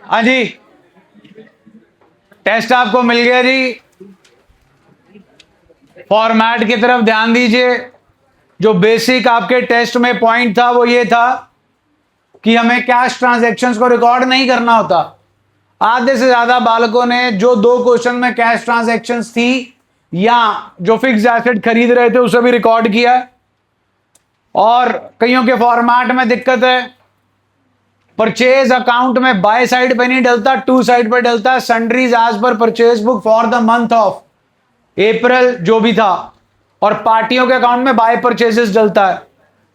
हाँ जी, टेस्ट आपको मिल गया जी। फॉर्मेट की तरफ ध्यान दीजिए। जो बेसिक आपके टेस्ट में पॉइंट था वो ये था कि हमें कैश ट्रांजैक्शंस को रिकॉर्ड नहीं करना होता। आधे से ज्यादा बालकों ने जो 2 क्वेश्चन में कैश ट्रांजैक्शंस थी या जो फिक्स एसेट खरीद रहे थे उसे भी रिकॉर्ड किया, और कईयों के फॉर्मेट में दिक्कत है। परचेज अकाउंट में बाय साइड पे नहीं डलता, टू साइड पे डलता है। Sundries as per purchase book for the month of April जो भी था, और पार्टियों के अकाउंट में बाय परचेजेस डलता है।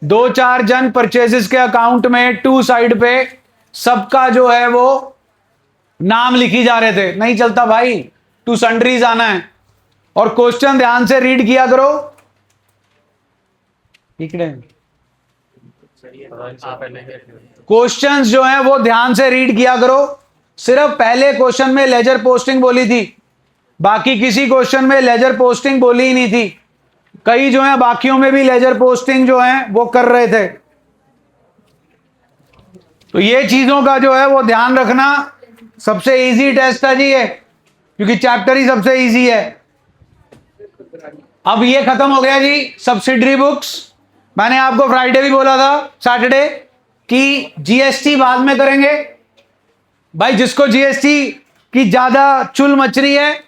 2-4 जन परचेजेस के अकाउंट में टू साइड पे सबका जो है वो नाम लिखी जा रहे थे। नहीं चलता भाई, टू सन्ड्रीज आना है। और क्वेश्चन ध्यान से रीड किया करो। क्वेश्चंस जो हैं वो ध्यान से रीड किया करो। सिर्फ पहले क्वेश्चन में लेजर पोस्टिंग बोली थी, बाकी किसी क्वेश्चन में लेजर पोस्टिंग बोली ही नहीं थी। कई जो है बाकियों में भी लेजर पोस्टिंग जो है वो कर रहे थे। तो ये चीजों का जो है वो ध्यान रखना। सबसे इजी टेस्ट था जी ये, क्योंकि चैप्टर ही सबसे इजी है। अब ये खत्म हो गया जी सब्सिडरी बुक्स। मैंने आपको फ्राइडे भी बोला था, सैटरडे, कि जीएसटी बाद में करेंगे। भाई जिसको जीएसटी की ज्यादा चुल मच रही है,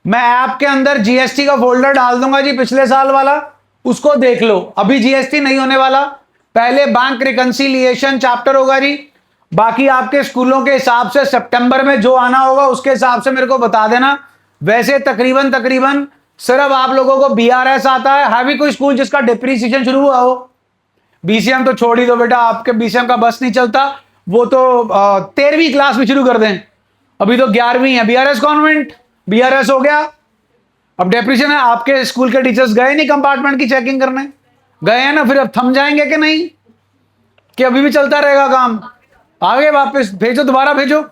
मैं ऐप के अंदर जीएसटी का फोल्डर डाल दूंगा जी, पिछले साल वाला, उसको देख लो। अभी जीएसटी नहीं होने वाला, पहले बैंक रिकंसिलिएशन चैप्टर होगा जी। बाकी आपके स्कूलों के हिसाब से सितंबर में जो आना होगा उसके हिसाब से मेरे को बता देना। वैसे तकरीबन सिर्फ आप लोगों को बीआरएस आता है भी कोई स्कूल जिसका डिप्रीसिएशन शुरू हुआ हो? बीसीएम तो छोड़ ही दो बेटा, आपके बीसीएम का बस नहीं चलता। वो तो 13वीं क्लास में शुरू कर दें, अभी तो 11वीं है। बीआरएस कॉन्वेंट, बीआरएस हो गया, अब डेप्रीशिएशन है। आपके स्कूल के टीचर्स गए नहीं कंपार्टमेंट की चेकिंग करने? गए हैं ना, फिर अब थम जाएंगे कि नहीं, कि अभी भी चलता रहेगा काम? आगे वापस भेजो, दोबारा भेजो।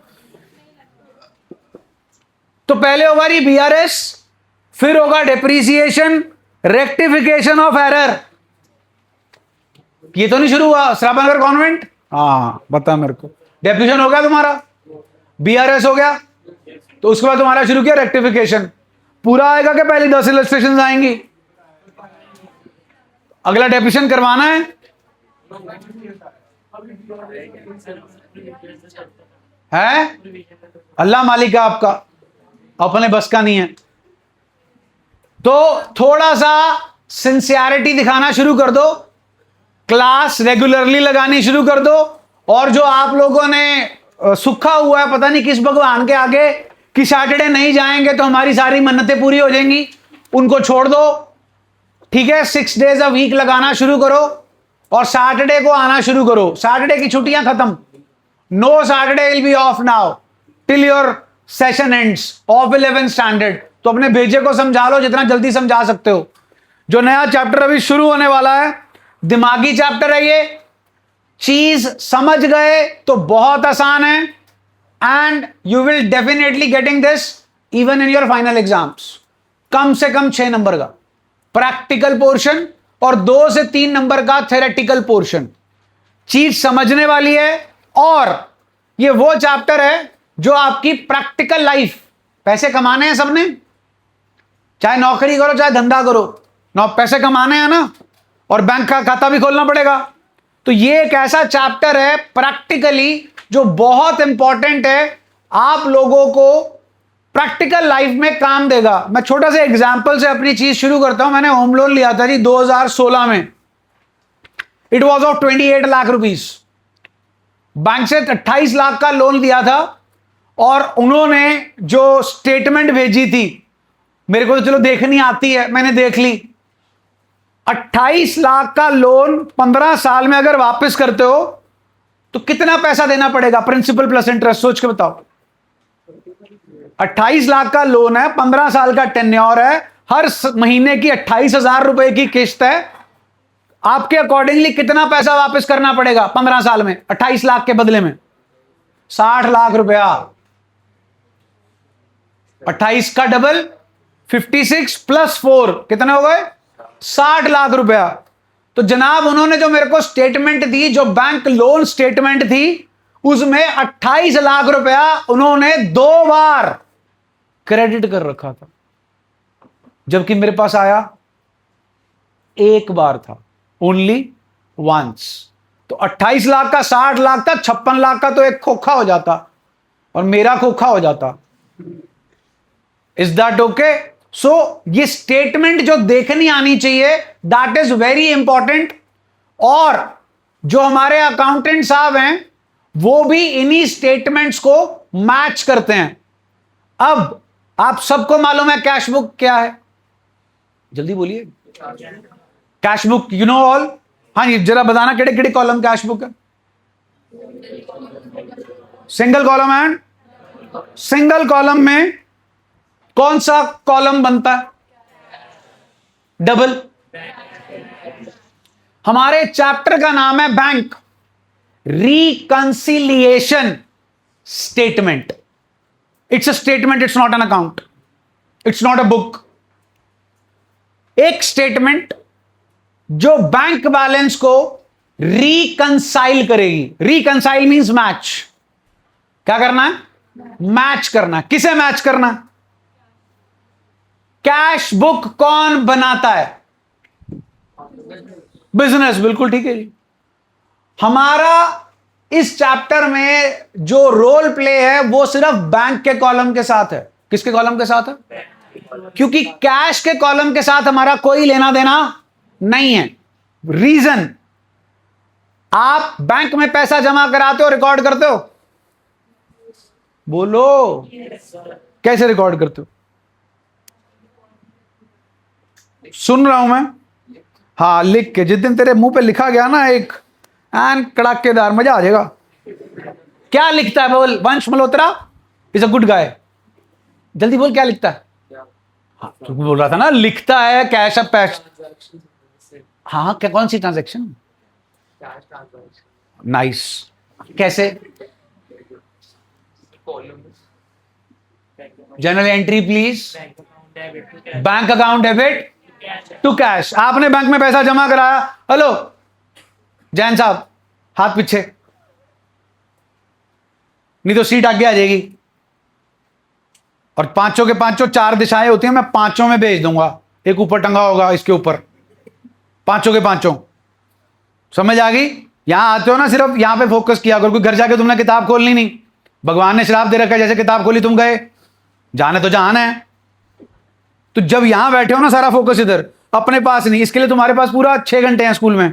तो पहले होगा जी बीआरएस, फिर होगा डेप्रीसिएशन, रेक्टिफिकेशन ऑफ एरर। ये तो नहीं शुरू हुआ श्रावणनगर कॉन्वेंट? हाँ बता मेरे को। डेप्रीसिएशन हो गया तुम्हारा, बीआरएस हो गया, तो उसके बाद तुम्हारा शुरू किया रेक्टिफिकेशन। पूरा आएगा कि पहले 10 इलस्ट्रेशन आएंगी? अगला डेप्रीसिएशन करवाना है। अल्लाह मालिक है आपका, अपने बस का नहीं है। तो थोड़ा सा सिंसियरिटी दिखाना शुरू कर दो, क्लास रेगुलरली लगानी शुरू कर दो। और जो आप लोगों ने सूखा हुआ है पता नहीं किस भगवान के आगे कि सैटरडे नहीं जाएंगे तो हमारी सारी मन्नतें पूरी हो जाएंगी, उनको छोड़ दो। ठीक है, 6 डेज अ वीक लगाना शुरू करो और सैटरडे को आना शुरू करो। सैटरडे की छुट्टियां खत्म, no Saturday will be off now till your session ends of 11th standard. तो अपने भेजे को समझा लो जितना जल्दी समझा सकते हो। जो नया चैप्टर अभी शुरू होने वाला है, दिमागी चैप्टर है ये। चीज समझ गए तो बहुत आसान है, and you will definitely getting this even in your final exams. कम से कम 6 नंबर का प्रैक्टिकल पोर्शन और 2 से 3 नंबर का थ्योरेटिकल पोर्शन। चीज समझने वाली है, और ये वो चैप्टर है जो आपकी प्रैक्टिकल लाइफ, पैसे कमाने हैं सबने, चाहे नौकरी करो चाहे धंधा करो, पैसे कमाने हैं ना, और बैंक का खाता भी खोलना पड़ेगा। तो ये एक ऐसा चैप्टर है प्रैक्टिकली जो बहुत इंपॉर्टेंट है, आप लोगों को प्रैक्टिकल लाइफ में काम देगा। मैं छोटा सा एग्जांपल से अपनी चीज शुरू करता हूं। मैंने होम लोन लिया था जी 2016 में, it was of 28 lakh rupees. Bank से 28 लाख का लोन दिया था, और उन्होंने जो स्टेटमेंट भेजी थी, मेरे को तो चलो देखनी आती है, मैंने देख ली। 28 लाख का लोन 15 साल में अगर वापस करते हो तो कितना पैसा देना पड़ेगा, प्रिंसिपल प्लस इंटरेस्ट? सोच के बताओ। 28 लाख का लोन है, 15 साल का टेन्योर है, हर महीने की 28,000 रुपए की किस्त है। आपके अकॉर्डिंगली कितना पैसा वापस करना पड़ेगा 15 साल में 28 लाख के बदले में? 60 लाख रुपया। 28 का डबल 56 प्लस 4 कितने हो गए? 60 लाख रुपया। तो जनाब उन्होंने जो मेरे को स्टेटमेंट दी, जो बैंक लोन स्टेटमेंट थी, उसमें 28 लाख रुपया उन्होंने 2 बार क्रेडिट कर रखा था, जबकि मेरे पास आया एक बार था, ओनली वंस। तो 28 लाख का 60 लाख था, 56 लाख का तो एक खोखा हो जाता और मेरा खोखा हो जाता। Is that okay? सो ये स्टेटमेंट जो देखनी आनी चाहिए, दैट इज वेरी इंपॉर्टेंट। और जो हमारे अकाउंटेंट साहब हैं वो भी इन्हीं स्टेटमेंट्स को मैच करते हैं। अब आप सबको मालूम है कैश बुक क्या है? जल्दी बोलिए। Cash book you know all? हाँ जी, जरा बताना केड़े केड़े कॉलम कैश बुक है? Single column and single column में कौन सा कॉलम बनता है? डबल। हमारे चैप्टर का नाम है bank reconciliation statement. It's a statement, it's not an account, it's not a book. एक स्टेटमेंट जो बैंक बैलेंस को रिकंसाइल करेगी। Reconcile means match. क्या करना है? मैच करना। किसे मैच करना? कैश बुक कौन बनाता है? बिजनेस। बिल्कुल ठीक है जी। हमारा इस चैप्टर में जो रोल प्ले है वो सिर्फ बैंक के कॉलम के साथ है। किसके कॉलम के साथ है? क्योंकि कैश के कॉलम के साथ हमारा कोई लेना देना नहीं है। रीजन, आप बैंक में पैसा जमा कराते हो, रिकॉर्ड करते हो? बोलो, कैसे रिकॉर्ड करते हो? सुन रहा हूं मैं। हाँ, लिख के। जिस दिन तेरे मुंह पे लिखा गया ना एक एन कड़ाकेदार, मजा आ जाएगा। क्या लिखता है? बोल। वंश Malhotra is a good guy. जल्दी बोल, क्या लिखता है? हाँ, तू बोल रहा था ना लिखता है कैश अप पैश। हाँ, क्या कौन सी ट्रांजैक्शन? नाइस। कैसे? General entry please. Bank account debit to cash. आपने बैंक में पैसा जमा कराया। हेलो जैन साहब, हाथ पीछे, नहीं तो सीट आगे आ जाएगी। और पांचों के पांचों 4 दिशाएं होती हैं, मैं पांचों में भेज दूंगा। एक ऊपर टंगा होगा, इसके ऊपर, पांचों के पांचों। समझ आ गई? यहां आते हो ना, सिर्फ यहां पे फोकस किया करो। घर जाके तुमने किताब खोलनी नहीं। भगवान ने श्राप दे रखा है, जैसे किताब खोली तुम गए। जाने तो जहान है। तो जब यहां बैठे हो ना, सारा फोकस इधर, अपने पास नहीं। इसके लिए तुम्हारे पास पूरा 6 घंटे हैं स्कूल में।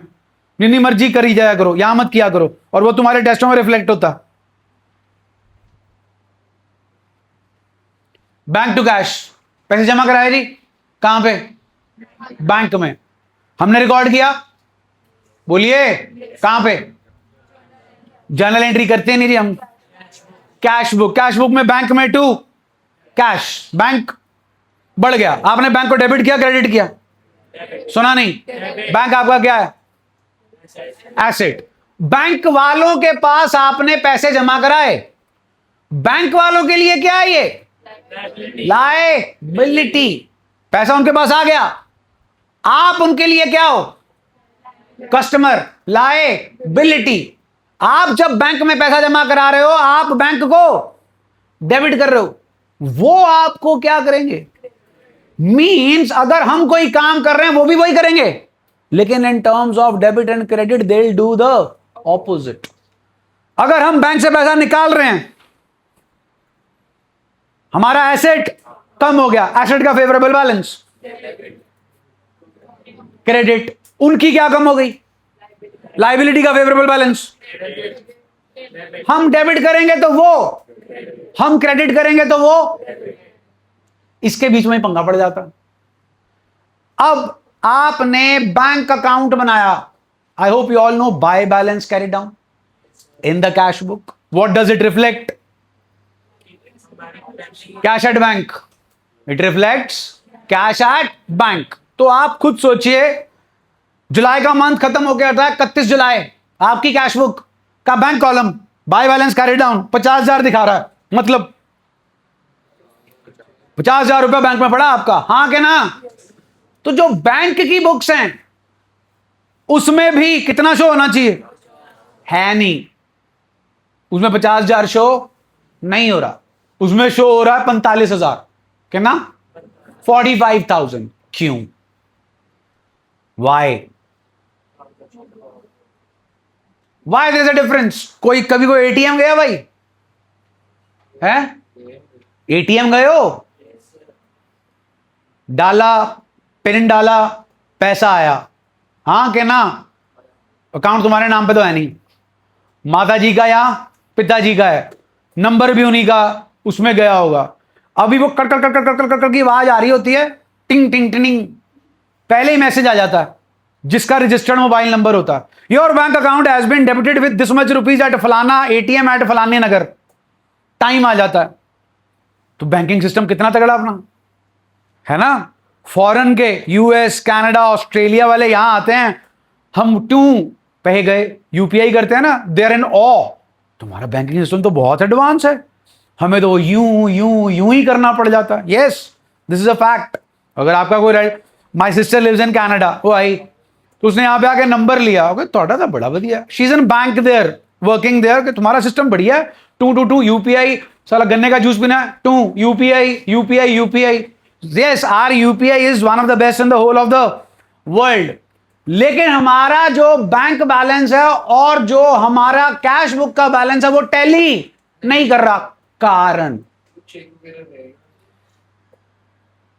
जितनी मर्जी करी जाया करो, यहां मत किया करो, और वो तुम्हारे टेस्टों में रिफ्लेक्ट होता। बैंक टू कैश, पैसे जमा कराए जी। कहां पे? बैंक में। हमने रिकॉर्ड किया। बोलिए कहां पे? जर्नल एंट्री करते नहीं जी हम। Cash book. कैश बुक में बैंक में टू कैश। बैंक बढ़ गया। आपने बैंक को डेबिट किया, क्रेडिट किया? सुना नहीं? बैंक आपका क्या है? एसेट। बैंक वालों के पास आपने पैसे जमा कराए। बैंक वालों के लिए क्या है? ये लायबिलिटी। पैसा उनके पास आ गया। आप उनके लिए क्या हो? कस्टमर। लायबिलिटी। आप जब बैंक में पैसा जमा करा रहे हो, आप बैंक को डेबिट कर रहे हो। वो आपको क्या करेंगे? मींस अगर हम कोई काम कर रहे हैं, वो भी वही करेंगे, लेकिन in terms of debit and credit they will do the opposite. अगर हम बैंक से पैसा निकाल रहे हैं, हमारा एसेट कम हो गया, एसेट का फेवरेबल बैलेंस क्रेडिट। उनकी क्या कम हो गई? लायबिलिटी का फेवरेबल बैलेंस। हम डेबिट करेंगे तो वो, हम क्रेडिट करेंगे तो वो। इसके बीच में पंगा पड़ जाता। अब आपने बैंक अकाउंट बनाया। I hope you all know by balance carry down in the cash book. What does it reflect? Cash at bank. It reflects cash at bank. तो आप खुद सोचिए, जुलाई का मंथ खत्म हो गया था, 31 जुलाई। आपकी कैश बुक का bank column by balance carry down 50,000 दिखा रहा है। मतलब 50,000 रुपया बैंक में पड़ा आपका, हाँ के ना? तो जो बैंक की बुक्स हैं उसमें भी कितना शो होना चाहिए? है नहीं। उसमें 50,000 शो नहीं हो रहा, उसमें शो हो रहा है 45,000, कितना 45,000। क्यों? Why there is a difference? कोई कभी कोई एटीएम गया भाई है? एटीएम गए हो, डाला, पिन डाला, पैसा आया, हाँ के ना? अकाउंट तुम्हारे नाम पे तो है नहीं, माता जी का या पिताजी का है, नंबर भी उन्हीं का उसमें गया होगा। अभी वो cut cut cut cut cut cut की आवाज आ रही होती है, टिंग टिंग टिंग, पहले ही मैसेज आ जाता है जिसका रजिस्टर्ड मोबाइल नंबर होता है, your bank account has been debited with this much rupees at फलाना एटीएम एट फलाने नगर, टाइम आ जाता है। तो बैंकिंग सिस्टम कितना तगड़ा अपना है ना। फॉरेन के यूएस कनाडा ऑस्ट्रेलिया वाले यहां आते हैं, हम क्यों कहे गए यूपीआई करते हैं ना, देयर इन ऑ, तुम्हारा बैंकिंग सिस्टम तो बहुत एडवांस है, हमें तो यूं यूं यूं ही करना पड़ जाता है। Yes, this is a fact. अगर आपका कोई right, my sister lives in Canada, वो आई तो उसने यहां पे आके नंबर लिया, थोड़ा सा बड़ा बढ़िया, she is in bank there working there, कि तुम्हारा सिस्टम बढ़िया है, 222 यूपीआई, साला गन्ने का जूस पीना है 2 UPI UPI UPI. Yes, our UPI is one of the best in the whole of the world. लेकिन हमारा जो बैंक बैलेंस है और जो हमारा कैश बुक का बैलेंस है वो टैली नहीं कर रहा। कारण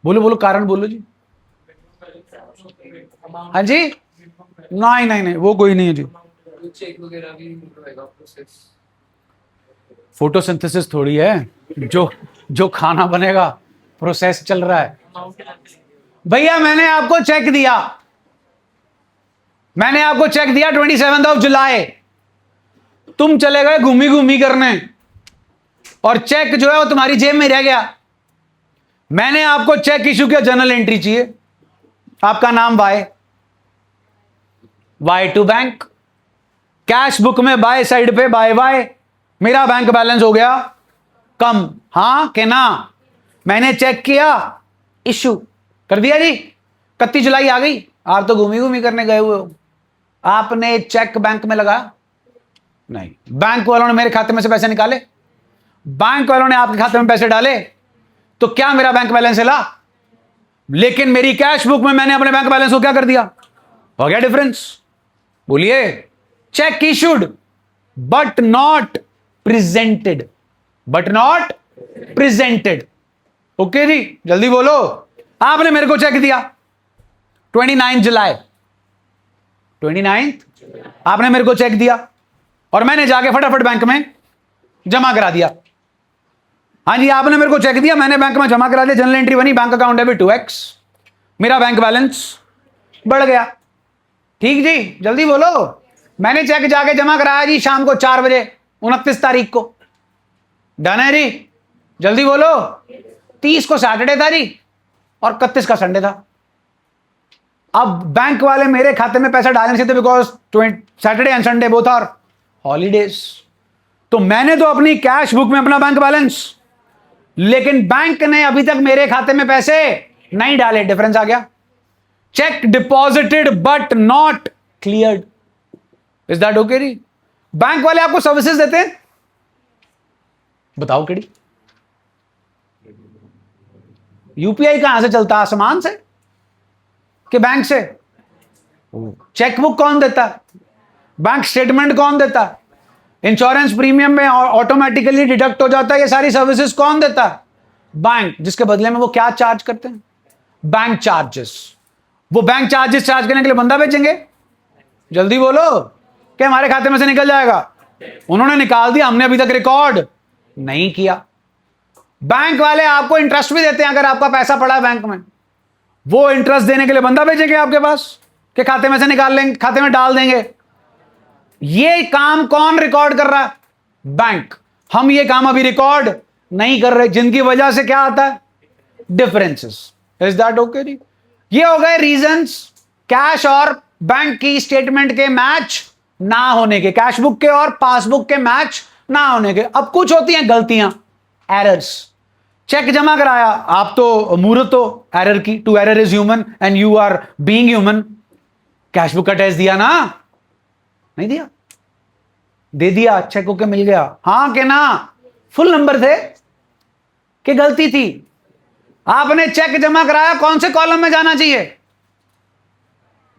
बोलो बोलो, कारण बोलो जी। हाँ जी, नहीं नहीं नहीं, वो कोई नहीं है जी। फोटोसिंथेसिस थोड़ी है, जो खाना बनेगा प्रोसेस चल रहा है। भैया मैंने आपको चेक दिया, 27 जुलाई, तुम चले गए घूमी घूमी करने और चेक जो है वो तुम्हारी जेब में रह गया। मैंने आपको चेक इशू किया, जनरल एंट्री चाहिए, आपका नाम Y to bank, cash book में बाय साइड पे वाई, मेरा बैंक बैलेंस हो गया कम, हां के ना? मैंने चेक किया, इशू कर दिया जी, 31 जुलाई आ गई, आप तो घूमी घूमी करने गए हुए हो, आपने चेक बैंक में लगाया नहीं, बैंक वालों ने मेरे खाते में से पैसे निकाले, बैंक वालों ने आपके खाते में पैसे डाले, तो क्या मेरा बैंक बैलेंस हिला? लेकिन मेरी कैश बुक में मैंने अपने बैंक बैलेंस को क्या कर दिया? हो गया डिफरेंस। बोलिए, cheque issued but not presented, okay जी, जल्दी बोलो। आपने मेरे को चेक दिया 29 जुलाई, 29 आपने मेरे को चेक दिया और मैंने जाके फटाफट बैंक में जमा करा दिया। हाँ जी, आपने मेरे को चेक दिया, मैंने बैंक में जमा करा दिया, जनरल एंट्री बनी, बैंक अकाउंट डेबिट 2x, मेरा बैंक बैलेंस बढ़ गया। ठीक जी, जल्दी बोलो। मैंने चेक जाके जमा कराया जी शाम को 4 बजे 29 तारीख को, डन है जी, जल्दी बोलो। 30 को सैटरडे था जी और 31 का संडे था। अब बैंक वाले मेरे खाते में पैसा डालने से थे, because Saturday and Sunday both are holidays. तो मैंने तो अपनी कैश बुक में अपना बैंक बैलेंस, लेकिन बैंक ने अभी तक मेरे खाते में पैसे नहीं डाले, डिफरेंस आ गया। Cheque deposited but not cleared, is that okay जी? बैंक वाले आपको सर्विसेज देते हैं, बताओ केड़ी? यूपीआई कहां से चलता है, आसमान से कि बैंक से? चेकबुक कौन देता है? बैंक स्टेटमेंट कौन देता है? इंश्योरेंस प्रीमियम में ऑटोमेटिकली डिडक्ट हो जाता है, ये सारी सर्विसेज कौन देता है? बैंक। जिसके बदले में वो क्या चार्ज करते हैं? Bank charges. वो बैंक चार्जेस चार्ज करने के लिए बंदा भेजेंगे? जल्दी बोलो, क्या हमारे खाते में से निकल जाएगा? उन्होंने निकाल दिया, हमने अभी तक रिकॉर्ड नहीं किया। बैंक वाले आपको इंटरेस्ट भी देते हैं, अगर आपका पैसा पड़ा है बैंक में, वो इंटरेस्ट देने के लिए बंदा भेजेंगे आपके पास कि खाते में से निकाल लेंगे, खाते में डाल देंगे। ये काम कौन रिकॉर्ड कर रहा है? बैंक। हम ये काम अभी रिकॉर्ड नहीं कर रहे, जिनकी वजह से क्या आता है? डिफरेंसेस। इज दैट ओके जी? ये हो गए रीजंस कैश और बैंक की स्टेटमेंट के मैच ना होने के, कैश बुक के और पासबुक के मैच ना होने के। अब कुछ होती हैं गलतियां, एरर्स। चेक जमा कराया, आप तो मूर्त हो एरर की, to error is human and you are being human. Cash book का टेस्ट दिया ना? नहीं दिया, दे दिया, चेक होके मिल गया, हाँ के ना, फुल नंबर थे कि गलती थी? आपने चेक जमा कराया, कौन से कॉलम में जाना चाहिए?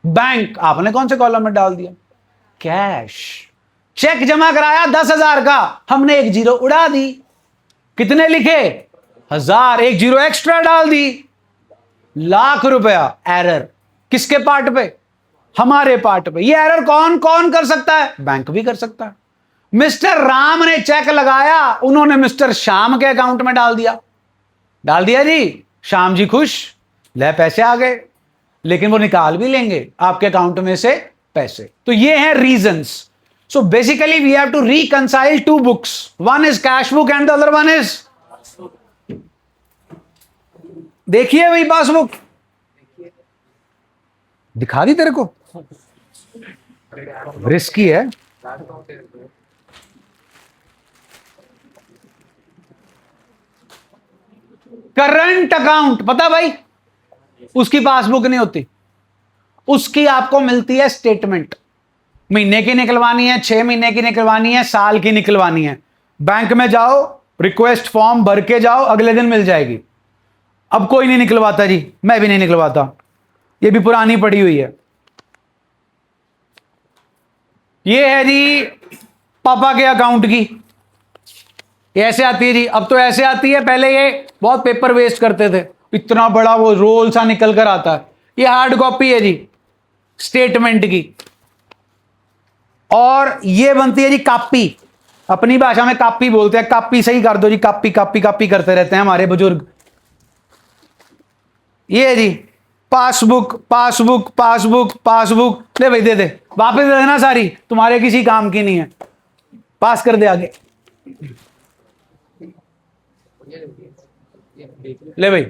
बैंक। आपने कौन से कॉलम में डाल दिया? कैश। चेक जमा कराया 10,000 का, हमने एक जीरो उड़ा दी, कितने लिखे? 1,000, एक जीरो एक्स्ट्रा डाल दी, लाख रुपया। एरर किसके पार्ट पे? हमारे पार्ट पे। ये एरर कौन कौन कर सकता है? बैंक भी कर सकता है। मिस्टर राम ने चेक लगाया, उन्होंने मिस्टर श्याम के अकाउंट में डाल दिया, डाल दिया जी, श्याम जी खुश, ले पैसे आ गए, लेकिन वो निकाल भी लेंगे आपके अकाउंट में से पैसे। तो ये हैं reasons. So basically we have to reconcile two books, one is cash book and the other one is, देखिए वही पासबुक दिखा दी तेरे को, रिस्की है। करंट अकाउंट, पता भाई, उसकी पासबुक नहीं होती, उसकी आपको मिलती है स्टेटमेंट। महीने की निकलवानी है, 6 महीने की निकलवानी है, साल की निकलवानी है, बैंक में जाओ, रिक्वेस्ट फॉर्म भर के जाओ, अगले दिन मिल जाएगी। अब कोई नहीं निकलवाता जी, मैं भी नहीं निकलवाता, ये भी पुरानी पड़ी हुई है। ये है जी पापा के अकाउंट की, ये ऐसे आती है जी, अब तो ऐसे आती है, पहले ये बहुत पेपर वेस्ट करते थे, इतना बड़ा वो रोल सा निकल कर आता है। ये हार्ड कॉपी है जी स्टेटमेंट की, और ये बनती है जी कापी, अपनी भाषा में कापी बोलते हैं, कापी सही कर दो जी, कापी कापी कापी करते रहते हैं हमारे बुजुर्ग। ये जी पासबुक पासबुक पासबुक पासबुक, ले भाई दे दे, वापस दे देना सारी, तुम्हारे किसी काम की नहीं है, पास कर दे आगे, ले भाई।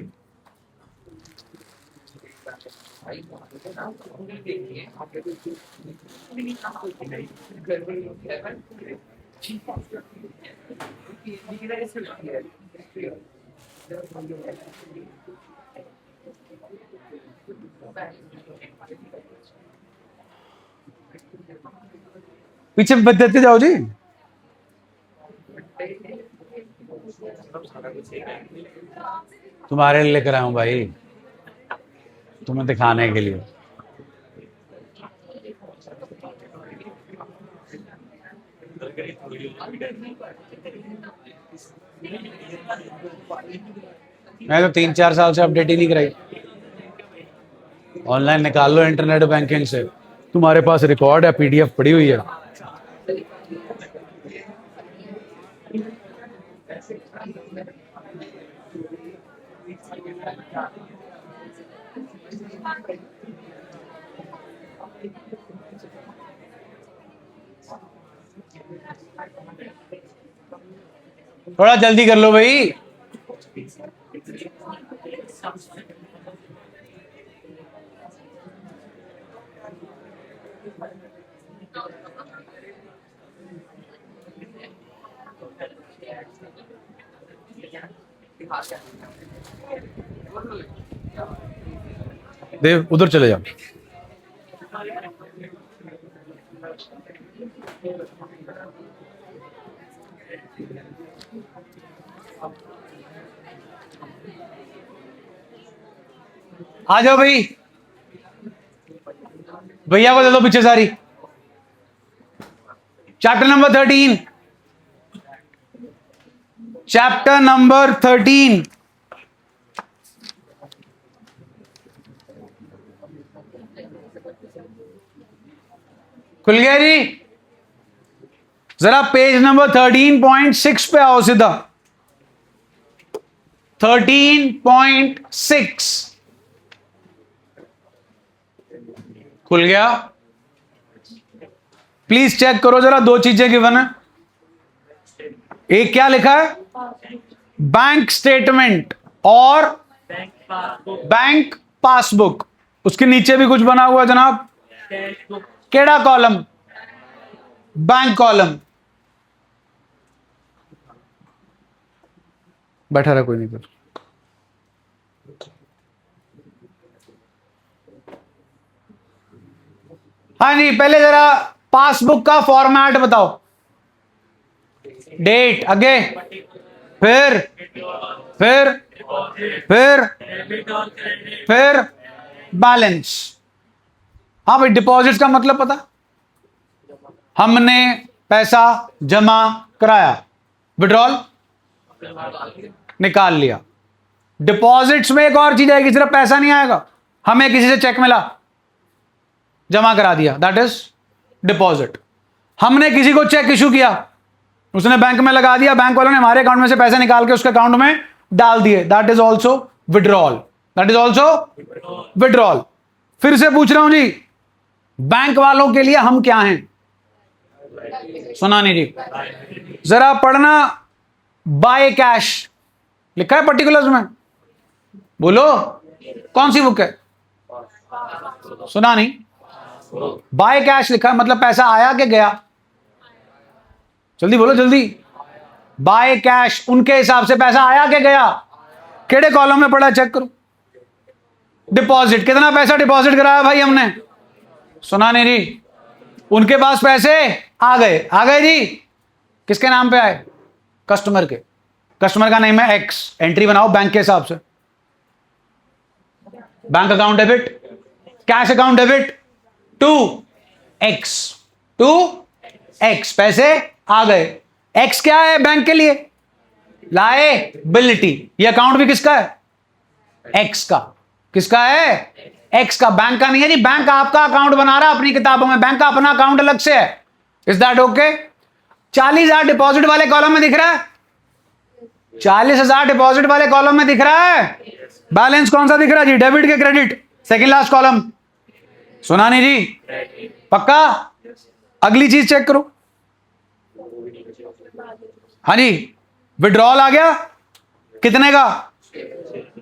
पीछे देते जाओ जी। तुम्हारे लिए लेकर आया हूं भाई, तुम्हें दिखाने के लिए। मैं तो 3-4 साल से अपडेट ही नहीं कराई। ऑनलाइन निकाल लो इंटरनेट बैंकिंग से, तुम्हारे पास रिकॉर्ड है, पीडीएफ पड़ी हुई है। थोड़ा जल्दी कर लो भाई। देव उधर चले जाओ। आ जाओ भाई, भैया को दे दो पीछे सारी। चैप्टर नंबर 13, चैप्टर नंबर 13, खुल गया जी। जरा पेज नंबर 13.6 पे आओ सीधा, 13.6 खुल गया। प्लीज चेक करो जरा, दो चीजें गिवन है, एक क्या लिखा है, बैंक स्टेटमेंट और बैंक पासबुक, उसके नीचे भी कुछ बना हुआ जनाब, केड़ा कॉलम, बैंक कॉलम। बैठा रहा कोई नहीं कर। हाँ जी, पहले जरा पासबुक का फॉर्मेट बताओ। डेट, आगे फिर फिर फिर फिर बैलेंस। हाँ भाई, डिपॉजिट्स का मतलब पता, हमने पैसा जमा कराया, विड्रॉल निकाल लिया। डिपॉजिट्स में एक और चीज आएगी, सिर्फ पैसा नहीं आएगा, हमें किसी से चेक मिला, जमा करा दिया, दैट इज डिपॉजिट। हमने किसी को चेक इशू किया, उसने बैंक में लगा दिया, बैंक वालों ने हमारे अकाउंट में से पैसे निकाल के उसके अकाउंट में डाल दिए, that is also withdrawal, that is also withdrawal. फिर से पूछ रहा हूं जी, बैंक वालों के लिए हम क्या हैं? सुना नहीं जी, जरा पढ़ना। बाय कैश लिखा है पर्टिकुलर्स में, बोलो कौन सी बुक है? सुना नहीं। बाय कैश लिखा है, मतलब पैसा आया कि गया? जल्दी बोलो जल्दी। बाय कैश, उनके हिसाब से पैसा आया कि गया? केड़े कॉलम में पड़ा, चेक करो। डिपॉजिट, कितना पैसा डिपॉजिट कराया भाई हमने? सुना नहीं जी। उनके पास पैसे आ गए, आ गए जी, किसके नाम पे आए? कस्टमर के। कस्टमर का नेम है एक्स, एंट्री बनाओ बैंक के हिसाब से। Bank account debit, cash account debit to X, to X, पैसे आ गए। एक्स क्या है बैंक के लिए? लायबिलिटी। ये अकाउंट भी किसका है? एक्स का। किसका है? एक्स का, बैंक का नहीं है जी। बैंक आपका अकाउंट बना रहा है अपनी किताबों में, बैंक का अपना अकाउंट अलग से है। Is that okay? 40,000 डिपॉजिट वाले कॉलम में दिख रहा है? 40,000 डिपॉजिट वाले कॉलम में दिख रहा है। बैलेंस कौन सा दिख रहा है जी? डेबिट के क्रेडिट, सेकंड लास्ट कॉलम। सुना नहीं जी? पक्का? अगली चीज चेक करो। हाँ जी, विड्रॉल आ गया, कितने का?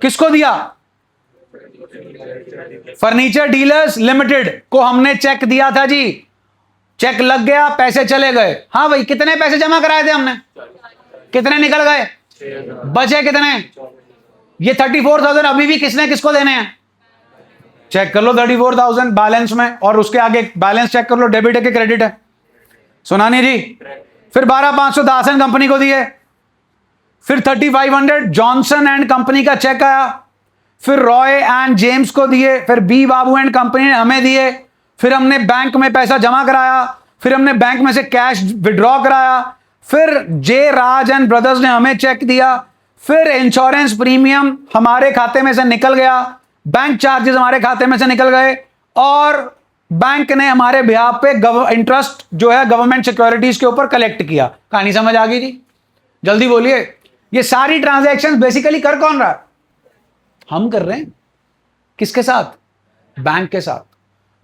किसको दिया? फर्नीचर डीलर्स लिमिटेड को हमने चेक दिया था जी। चेक लग गया, पैसे चले गए। हाँ भाई, कितने पैसे जमा कराए थे हमने? कितने निकल गए? बचे कितने? ये 34,000 अभी भी किसने किसको देने हैं? चेक कर लो 34,000 बैलेंस में, और उसके आगे बैलेंस चेक कर लो, डेबिट है कि क्रेडिट है? सुना नहीं जी? फिर 12,500 दासन कंपनी को दिए, फिर 3,500 जॉनसन एंड कंपनी का चेक आया, फिर रॉय एंड जेम्स को दिए, फिर बी बाबू एंड कंपनी ने हमें दिए, फिर हमने बैंक में पैसा जमा कराया, फिर हमने बैंक में से कैश विड्रॉ कराया, फिर जे राज एंड ब्रदर्स ने हमें चेक दिया, फिर इंश्योरेंस प्रीमियम हमारे खाते में से निकल गया, बैंक चार्जेस हमारे खाते में से निकल गए, और बैंक ने हमारे बिहाफ पे इंटरेस्ट जो है गवर्नमेंट सिक्योरिटीज के ऊपर कलेक्ट किया। कहानी समझ आ गई जी? जल्दी बोलिए। ये सारी ट्रांजैक्शन बेसिकली कर कौन रहा है? हम कर रहे हैं। किसके साथ? बैंक के साथ।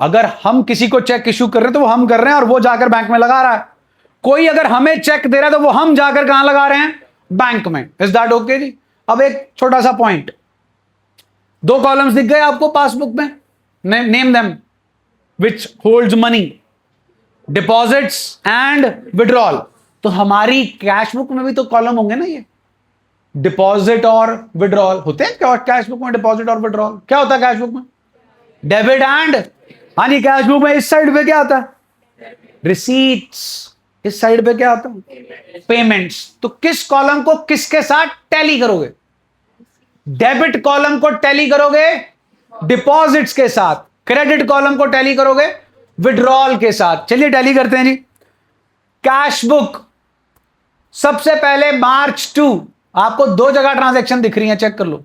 अगर हम किसी को चेक इशू कर रहे हैं तो वो हम कर रहे हैं, और वो जाकर बैंक में लगा रहा है। कोई अगर हमें चेक दे रहा है तो वो हम जाकर कहां लगा रहे हैं? बैंक में। इज दैट ओके जी? अब एक छोटा सा पॉइंट, 2 कॉलम्स दिख गए आपको पासबुक में, name them which holds money, deposits and withdrawal. तो हमारी कैश बुक में भी तो कॉलम होंगे ना, ये डिपॉजिट और विड्रॉल होते हैं क्या कैश बुक में? डिपॉजिट और विड्रॉल क्या होता है कैश बुक में? डेबिट एंड, हाँ जी, कैश बुक में इस साइड पे क्या आता है? रिसीट्स। इस साइड पे क्या आता है? पेमेंट्स। तो किस कॉलम को किसके साथ टैली करोगे? डेबिट कॉलम को टैली करोगे डिपॉजिट्स के साथ, क्रेडिट कॉलम को टैली करोगे विड्रॉल के साथ। चलिए टैली करते हैं जी। कैश बुक, सबसे पहले मार्च 2, आपको 2 जगह ट्रांजैक्शन दिख रही है, चेक कर लो।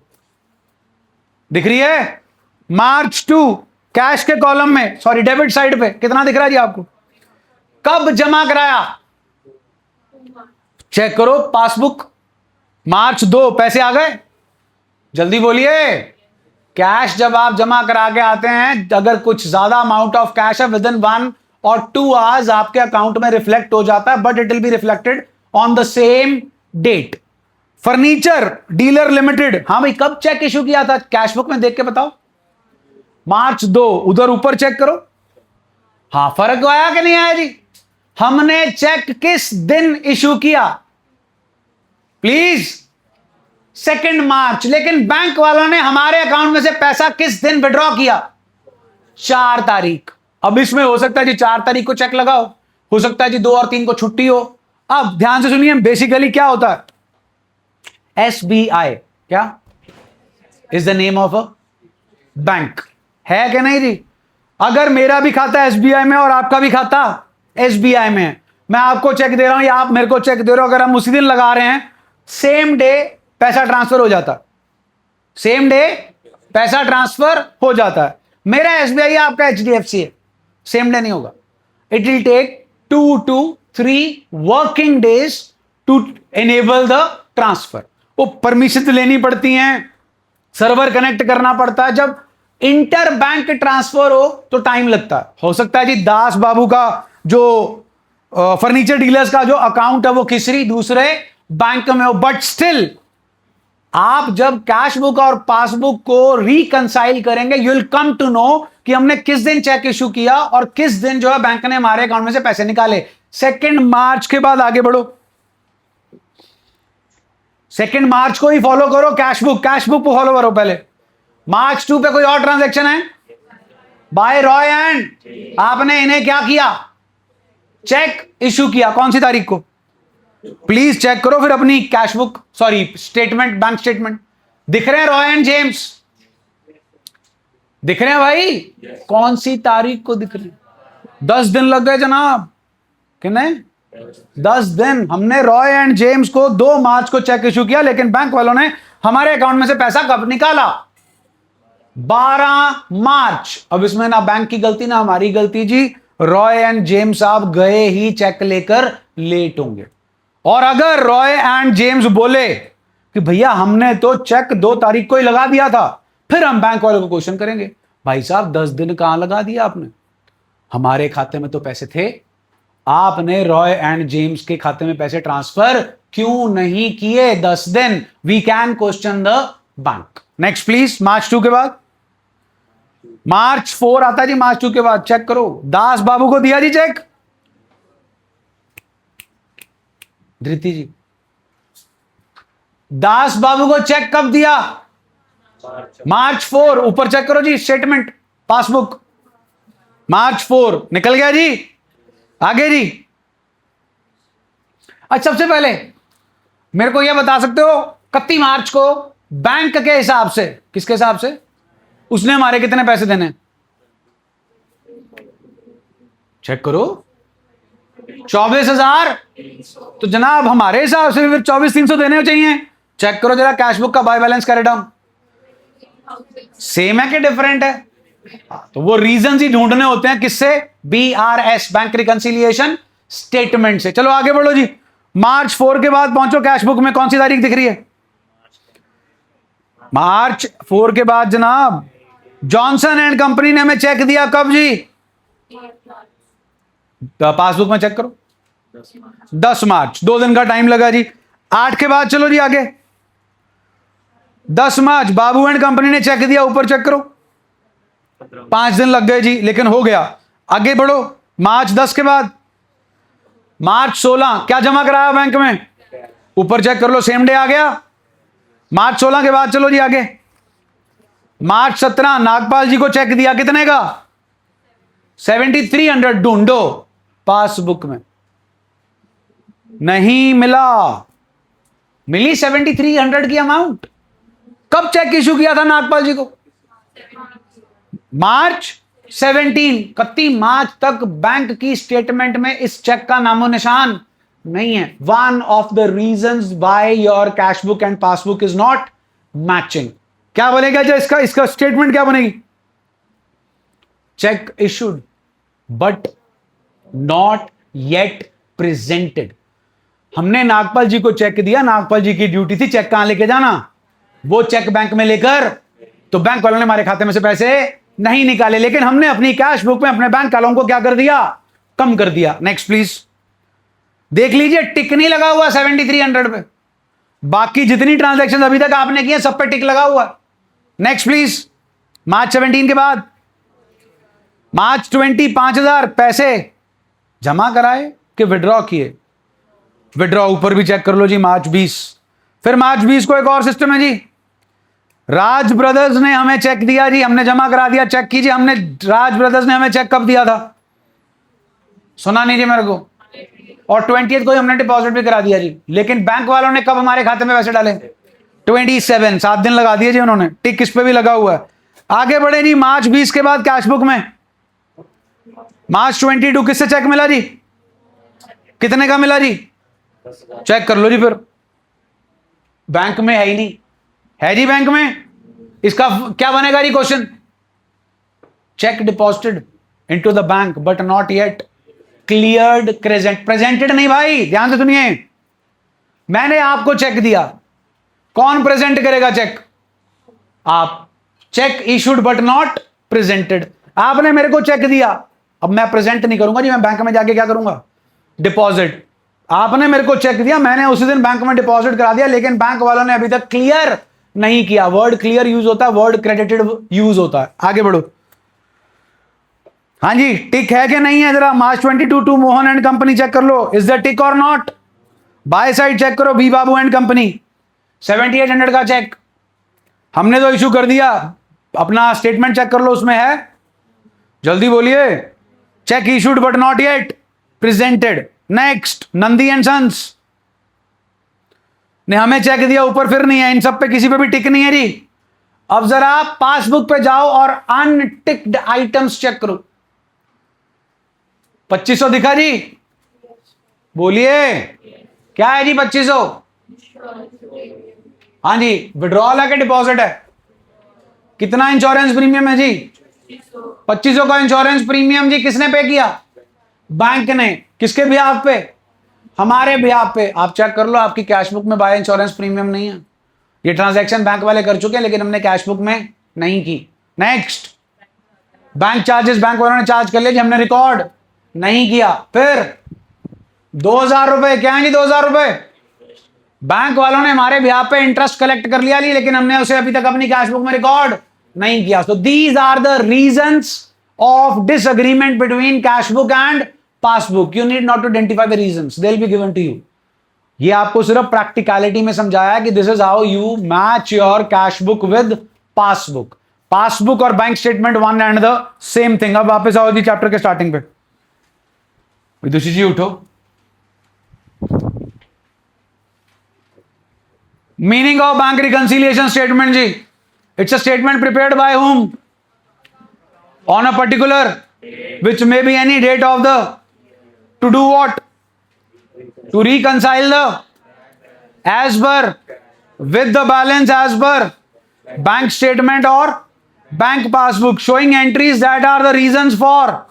दिख रही है? मार्च 2 कैश के कॉलम में, सॉरी डेबिट साइड पे कितना दिख रहा है जी आपको? कब जमा कराया? चेक करो पासबुक, मार्च 2 पैसे आ गए। जल्दी बोलिए। कैश जब आप जमा करा के आते हैं, अगर कुछ ज्यादा अमाउंट ऑफ कैश है, विद इन 1 और 2 आवर्स आपके अकाउंट में रिफ्लेक्ट हो जाता है, but it will be reflected on the same date. Furniture dealer limited, हाँ भाई, कब चेक इशू किया था? कैश बुक में देख के बताओ। मार्च 2, उधर ऊपर चेक करो। हाँ, फर्क आया कि नहीं आया जी? हमने चेक किस दिन इशू किया? प्लीज 2 मार्च। लेकिन बैंक वालों ने हमारे अकाउंट में से पैसा किस दिन विड्रॉ किया? 4 तारीख। अब इसमें हो सकता है जी 4 तारीख को चेक लगाओ, हो सकता है जी 2 और 3 को छुट्टी हो, अब ध्यान से सुनिए, बेसिकली क्या होता है? एसबीआई क्या is the name of a bank, है कि नहीं जी? अगर मेरा भी खाता एसबीआई में और आपका भी खाता एसबीआई में है, मैं आपको चेक दे रहा हूं या आप मेरे को चेक दे रहे हो, अगर हम उसी दिन लगा रहे हैं, सेम डे पैसा ट्रांसफर हो जाता है, सेम डे पैसा ट्रांसफर हो जाता है। मेरा एसबीआई है, आपका एचडीएफसी है, सेम डे नहीं होगा। It will take 2 to 3 working days to enable the transfer. वो परमिशन लेनी पड़ती हैं, सर्वर कनेक्ट करना पड़ता है। जब इंटर बैंक ट्रांसफर हो तो टाइम लगता है। हो सकता है जी दास बाबू का जो फर्नीचर डीलर्स का जो अकाउंट है वो किसी दूसरे बैंक में हो, बट स्टिल आप जब कैश बुक और पासबुक को रिकंसाइल करेंगे, you will come to know कि हमने किस दिन चेक इशू किया और किस दिन जो है बैंक ने हमारे अकाउंट में से पैसे निकाले। 2 मार्च के बाद आगे बढ़ो, 2 मार्च को ही फॉलो करो कैश बुक को फॉलो करो पहले। मार्च 2 पे कोई और ट्रांजैक्शन है? बाय रॉय एंड आपने इन्हें क्या किया? चेक इशू किया। कौन सी तारीख को? प्लीज चेक करो फिर अपनी cash book, sorry statement, bank statement. दिख रहे हैं रॉय एंड जेम्स? दिख रहे हैं भाई? कौन सी तारीख को दिख रही? 10 दिन लग गए जनाब, कितने? 10 दिन। हमने रॉय एंड जेम्स को 2 मार्च को चेक इशू किया, लेकिन बैंक वालों ने हमारे अकाउंट में से पैसा कब निकाला? 12 मार्च। अब इसमें ना बैंक की गलती ना हमारी गलती जी, रॉय एंड जेम्स साहब गए ही चेक लेकर लेट होंगे। और अगर रॉय एंड जेम्स बोले कि भैया हमने तो चेक 2 तारीख को ही लगा दिया था, फिर हम बैंक वालों को क्वेश्चन करेंगे, भाई साहब 10 दिन कहां लगा दिया आपने? हमारे खाते में तो पैसे थे, आपने रॉय एंड जेम्स के खाते में पैसे ट्रांसफर क्यों नहीं किए 10 दिन? We can question the bank. Next please, March 2 के बाद। मार्च 4 आता जी, मार्च 2 के बाद चेक करो। दास बाबू को दिया जी चेक? धृति जी, दास बाबू को चेक कब दिया? मार्च 4। ऊपर चेक करो जी स्टेटमेंट, पासबुक। मार्च 4 निकल गया जी। आगे जी। अच्छा, सबसे पहले मेरे को यह बता सकते हो 31 मार्च को बैंक के हिसाब से, किसके हिसाब से? उसने हमारे कितने पैसे देने? चेक करो। 24,000। तो जनाब हमारे हिसाब से फिर 24,300 देने चाहिए। चेक करो जरा कैश बुक का by balance carry down, same है कि डिफरेंट है? तो वो रीजन ही ढूंढने होते हैं किससे? BRS, बैंक रिकंसिलिएशन स्टेटमेंट से। चलो आगे बढ़ो जी। मार्च 4 के बाद पहुंचो, कैश बुक में कौन सी तारीख दिख रही है? मार्च 4 के बाद जनाब जॉनसन एंड कंपनी ने हमें चेक दिया कब जी? पासबुक में चेक करो, 10 मार्च। 2 दिन का टाइम लगा जी। 8 के बाद चलो जी आगे। 10 मार्च बाबू एंड कंपनी ने चेक दिया, ऊपर चेक करो। 5 दिन लग गए जी, लेकिन हो गया। आगे बढ़ो। मार्च 10 के बाद मार्च 16 क्या जमा कराया बैंक में? ऊपर चेक कर लो, सेम डे आ गया। मार्च 16 के बाद चलो जी आगे। मार्च 17 नागपाल जी को चेक दिया, कितने का? 7,300। ढूंढो पासबुक में, नहीं मिला। मिली 7,300 की अमाउंट। कब चेक इशू किया था नागपाल जी को? मार्च 17। 31 मार्च तक बैंक की स्टेटमेंट में इस चेक का नामो निशान नहीं है। One of the reasons why your cash book and passbook is not matching. क्या बनेगा जो इसका स्टेटमेंट क्या बनेगी? Check issued but not yet presented. हमने नागपाल जी को चेक दिया, नागपाल जी की ड्यूटी थी चेक कहां लेके जाना, वो चेक बैंक में लेकर, तो बैंक वालों ने हमारे खाते में से पैसे नहीं निकाले, लेकिन हमने अपनी कैश बुक में अपने बैंक वालों को क्या कर दिया? कम कर दिया। Next please. देख लीजिए टिक नहीं लगा हुआ 7,300 पे। बाकी जितनी ट्रांजैक्शन अभी तक आपने की है सब पे टिक लगा हुआ। Next please. मार्च 17 के बाद मार्च 20 5,000 पैसे जमा कराए कि विड्रॉ किए? विड्रॉ ऊपर भी चेक कर लो जी, मार्च 20। फिर मार्च 20 को एक और सिस्टम है जी, राज ब्रदर्स ने हमें चेक दिया जी, हमने जमा करा दिया। चेक कीजिए, राज ब्रदर्स ने हमें चेक कब दिया था? सुना नहीं जी मेरे को? और 20th को ही हमने डिपॉजिट भी करा दिया जी। लेकिन बैंक वालों ने कब हमारे खाते में पैसे डाले? 27, 7 दिन लगा दिए जी उन्होंने। टिक इस पे भी लगा हुआ है। आगे बढ़े जी। मार्च 20 के बाद कैश बुक में मार्च 22 किससे चेक मिला जी? कितने का मिला जी? चेक कर लो जी। फिर बैंक में है ही नहीं, है जी बैंक में। इसका क्या बनेगा जी question? Cheque deposited into the bank but not yet cleared presented नहीं भाई, ध्यान से सुनिए। मैंने आपको चेक दिया, कौन प्रेजेंट करेगा चेक? आप। Check issued but not presented. आपने मेरे को चेक दिया, अब मैं प्रेजेंट नहीं करूंगा जी, मैं बैंक में जाके क्या करूंगा? डिपॉजिट। आपने मेरे को चेक दिया, मैंने उसी दिन बैंक में डिपॉजिट करा दिया, लेकिन बैंक वालों ने अभी तक क्लियर नहीं किया। वर्ड क्लियर यूज होता है, वर्ड क्रेडिटेड यूज होता है। आगे बढ़ो। हाँ जी, टिक है कि नहीं है? जरा March 22 to Mohan and company cheque कर लो, is the tick or not? By side cheque करो, बी बाबू एंड कंपनी 7800 का चेक हमने तो इशू कर दिया। अपना स्टेटमेंट चेक कर लो, उसमें है। जल्दी बोलिए। Cheque issued but not yet presented. Next, Nandi and sons ने हमें चेक दिया, ऊपर फिर नहीं है, इन सब पे किसी पे भी टिक नहीं है जी। अब जरा पासबुक पे जाओ और अनटिक्ड आइटम्स चेक करो। 2500 दिखा जी? बोलिए क्या है जी 2500? हाँ जी, विड्रॉल है कि डिपॉजिट है? कितना इंश्योरेंस प्रीमियम है जी? 2500 का इंश्योरेंस प्रीमियम जी किसने पे किया? बैंक ने। किसके बिहाफ पे? हमारे बिहाफ पे। आप चेक कर लो, आपकी कैश बुक में बाय इंश्योरेंस प्रीमियम नहीं है। ये ट्रांजैक्शन बैंक वाले कर चुके हैं, लेकिन हमने कैश बुक में नहीं की। नेक्स्ट, बैंक चार्जेस बैंक वालों ने चार्ज कर लिया, हमने रिकॉर्ड नहीं किया। फिर 2000 रुपए, क्या है जी 2000 रुपए? बैंक वालों ने हमारे बिहाफ पे इंटरेस्ट कलेक्ट कर लिया, लेकिन हमने उसे अभी तक अपनी कैश बुक में रिकॉर्ड नहीं किया। So these are the reasons of disagreement between cash book and passbook. You need not to identify the reasons, they will be given to you. ये आपको सिर्फ प्रैक्टिकलिटी में समझाया कि this is how you match your cash book with passbook. Passbook और bank statement one and the same thing. अब वापस आओ जी चैप्टर के स्टार्टिंग पे। विदुषी जी उठो। Meaning of bank reconciliation statement जी, it's a statement prepared by whom on a particular which may be any date of the to do what? To reconcile the as per with the balance as per bank statement or bank passbook, showing entries that are the reasons for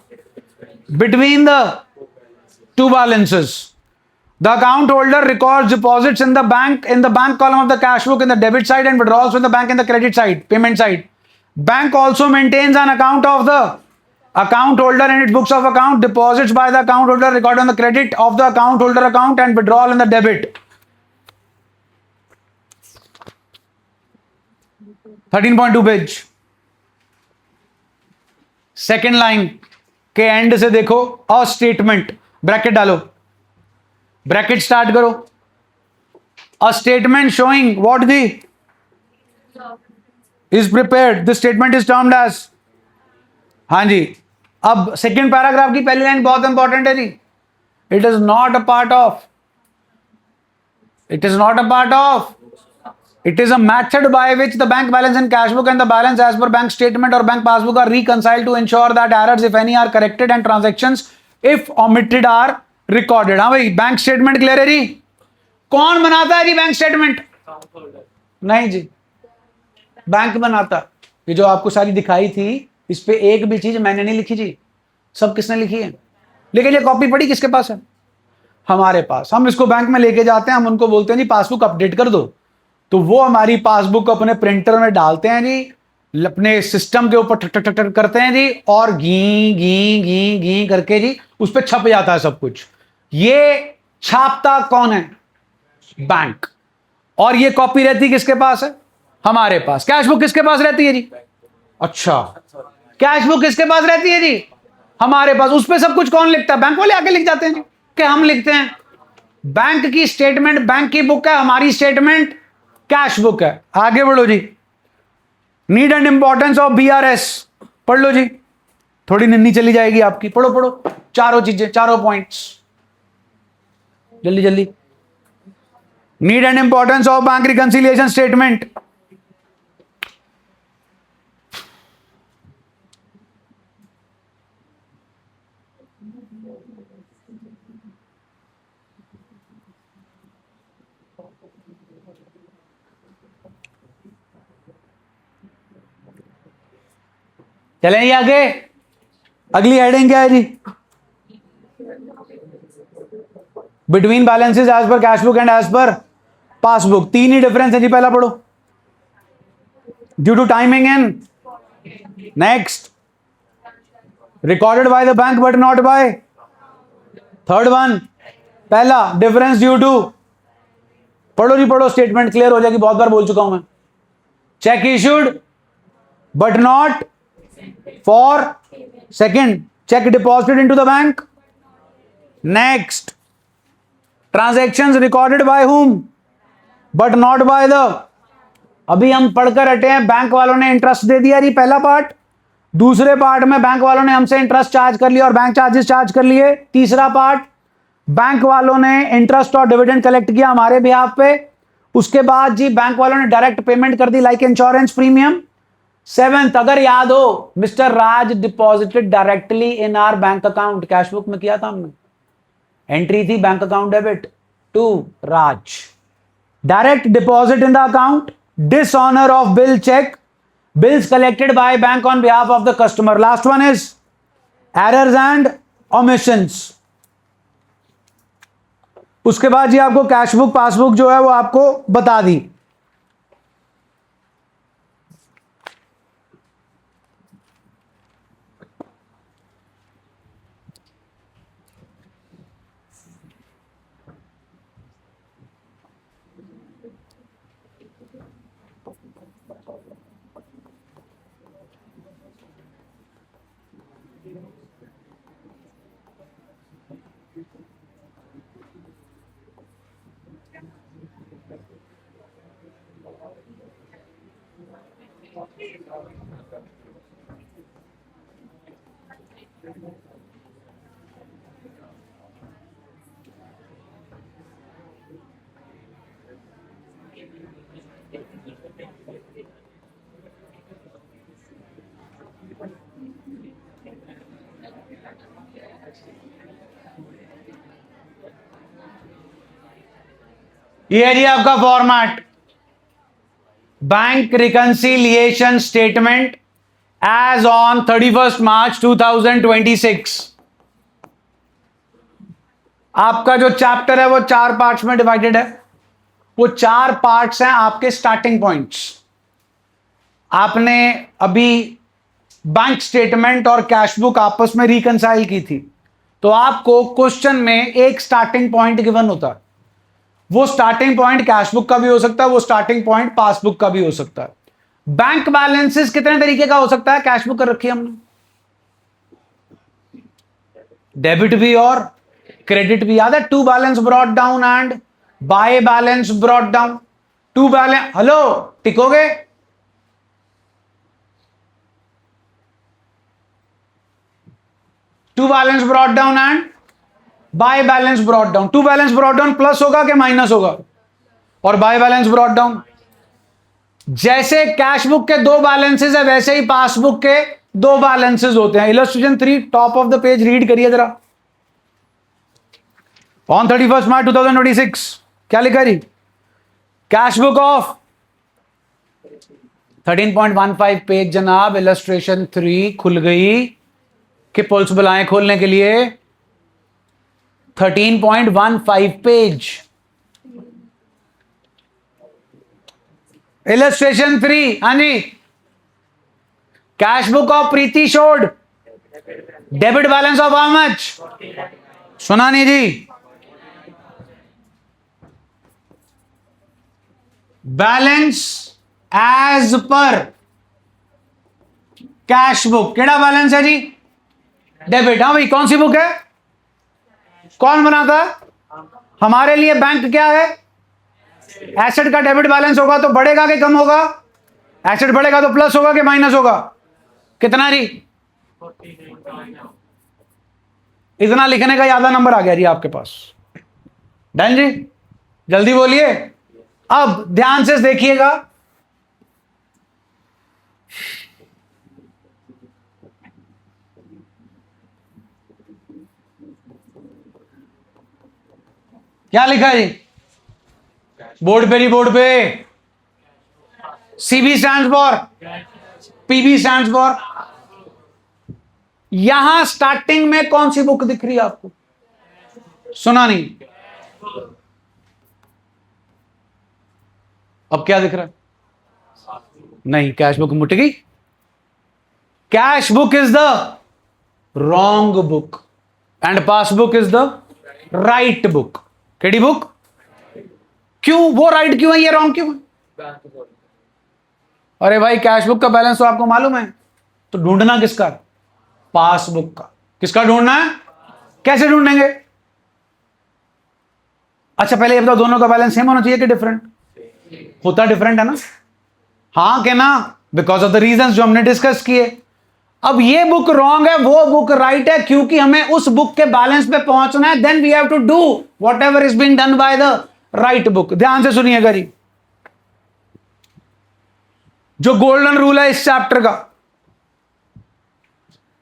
between the two balances. The account holder records deposits in the bank column of the cash book in the debit side and withdrawals from the bank in the credit side, payment side. Bank also maintains an account of the account holder in its books of account. Deposits by the account holder recorded on the credit of the account holder account and withdrawal in the debit. 13.2 page, second line के end से देखो, a statement, bracket डालो, bracket start करो। A statement showing what the is prepared, this statement is termed as. हाँ जी, अब second paragraph की पहली लाइन बहुत इंपॉर्टेंट है जी। It is not a part of, it is not a part of, it is a method by which the bank balance and cash book and the balance as per bank statement or bank passbook are reconciled to ensure that errors if any are corrected and transactions if omitted are recorded. हाँ भाई, bank statement clear है जी? कौन बनाता है जी bank statement? नहीं जी, bank बनाता। ये जो आपको सारी दिखाई थी, इस पे एक भी चीज मैंने नहीं लिखी जी, सब किसने लिखी है? लेकिन ये कॉपी पड़ी किसके पास है? हमारे पास। हम इसको बैंक में लेके जाते हैं, हम उनको बोलते हैं जी पासबुक अपडेट कर दो, तो वो हमारी पासबुक अपने प्रिंटर में डालते हैं जी, अपने सिस्टम के ऊपर ठक ठक ठक करते हैं जी, और घी घी घी घी करके जी उस पर छप जाता है सब कुछ। ये छापता कौन है? बैंक। और ये कॉपी रहती किसके पास है? हमारे पास। कैश बुक किसके पास रहती है जी? अच्छा, कैश बुक किसके पास रहती है जी? हमारे पास। उस पर सब कुछ कौन लिखता है? बैंक वाले आके लिख जाते हैं जी, कि हम लिखते हैं। बैंक की स्टेटमेंट बैंक की बुक है, हमारी स्टेटमेंट कैश बुक है। आगे बढ़ो जी। Need and importance of BRS पढ़ लो जी, थोड़ी निन्नी चली जाएगी आपकी। पढ़ो पढ़ो, चारों चीजें, चारों पॉइंट्स। जल्दी जल्दी। Need and importance of bank reconciliation statement. चलें आगे। अगली हेडिंग क्या है जी? Between balances as per cash book and as per passbook. तीन ही डिफरेंस है जी, पहला पढ़ो। Due to timing and next recorded by the bank but not by. Third one, पहला डिफरेंस ड्यू टू। पढ़ो जी पढ़ो, स्टेटमेंट क्लियर हो जाएगी, बहुत बार बोल चुका हूं मैं। Check issued but not for. Second, check deposited into the bank. Next, transactions recorded by whom but not by the. अभी हम पढ़कर हटे हैं, बैंक वालों ने इंटरेस्ट दे दिया जी, पहला पार्ट। दूसरे पार्ट में बैंक वालों ने हमसे इंटरेस्ट चार्ज कर लिया और बैंक चार्जेस चार्ज कर लिए। तीसरा पार्ट, बैंक वालों ने इंटरेस्ट और डिविडेंड कलेक्ट किया हमारे बिहाफ पे। उसके बाद जी बैंक वालों ने डायरेक्ट पेमेंट कर दी लाइक इंश्योरेंस प्रीमियम। सेवेंथ, अगर याद हो, mister Raj deposited directly in our bank account. Cash book में किया था हमने, एंट्री थी bank account debit to Raj. Direct deposit in the account, dishonor of bill check, bills collected by bank on behalf of the customer. Last one is errors and omissions. उसके बाद जी आपको cash book passbook जो है वो आपको बता दी। ये है जी आपका format, bank reconciliation statement as on 31 March 2026। आपका जो चैप्टर है वो 4 पार्ट्स में डिवाइडेड है। वो 4 पार्ट्स हैं आपके स्टार्टिंग पॉइंट्स। आपने अभी बैंक स्टेटमेंट और कैश बुक आपस में रिकंसाइल की थी, तो आपको क्वेश्चन में एक स्टार्टिंग पॉइंट गिवन होता है। वो स्टार्टिंग पॉइंट कैश बुक का भी हो सकता है, वो स्टार्टिंग पॉइंट पासबुक का भी हो सकता है। बैंक बैलेंसेस कितने तरीके का हो सकता है? कैश बुक कर रखी है हमने, डेबिट भी और क्रेडिट भी। याद है, to balance brought down and by balance brought down. To balance, hello टिकोगे? To balance brought down and by balance brought down. To balance brought down plus होगा कि माइनस होगा? और बाय बैलेंस ब्रॉट डाउन, जैसे cash book के 2 balances है वैसे ही passbook के 2 बैलेंसेस होते हैं। Illustration 3 top of the page read करिए जरा। ऑन 31 मार्च 2026 क्या लिखा जी? कैश बुक ऑफ 13.15 पेज जनाब। इलस्ट्रेशन 3 खुल गई कि पुलिस बुलाएं खोलने के लिए। 13.15 पेज, इलस्ट्रेशन 3। हाँ जी, cash book of Preeti showed debit balance of how much? सुना नहीं जी? Balance as per cash book. केड़ा बैलेंस है जी? डेबिट। हाँ भाई, कौन सी बुक है? कौन बनाता है? हमारे लिए बैंक क्या है? एसेट का डेबिट बैलेंस होगा तो बढ़ेगा कि कम होगा? एसेट बढ़ेगा तो प्लस होगा कि माइनस होगा? कितना जी? इतना लिखने का ज्यादा नंबर आ गया जी आपके पास। डन जी, जल्दी बोलिए। अब ध्यान से देखिएगा, क्या लिखा है जी बोर्ड पे? बोर्ड पे CB stand for, PB stand for. यहां स्टार्टिंग में कौन सी बुक दिख रही है आपको? सुना नहीं? अब क्या दिख रहा है? नहीं, कैश बुक मुट गई। Cash book is the wrong book and passbook is the right book. केडी बुक? क्यों वो राइट क्यों है, ये रॉन्ग क्यों है? अरे भाई, कैश बुक का बैलेंस तो आपको मालूम है, तो ढूंढना किसका? पासबुक का। किसका ढूंढना है? कैसे ढूंढेंगे? अच्छा पहले ये बताओ, दोनों का बैलेंस सेम होना चाहिए कि डिफरेंट? होता डिफरेंट है ना? हाँ क्या ना? बिकॉज ऑफ द रीजंस जो हमने डिस्कस किए। अब ये बुक रॉन्ग है, वो बुक राइट है, क्योंकि हमें उस बुक के बैलेंस पे पहुंचना है। Then we have to do whatever is been done by the right book. ध्यान से सुनिएगा जी, जो गोल्डन रूल है इस चैप्टर का,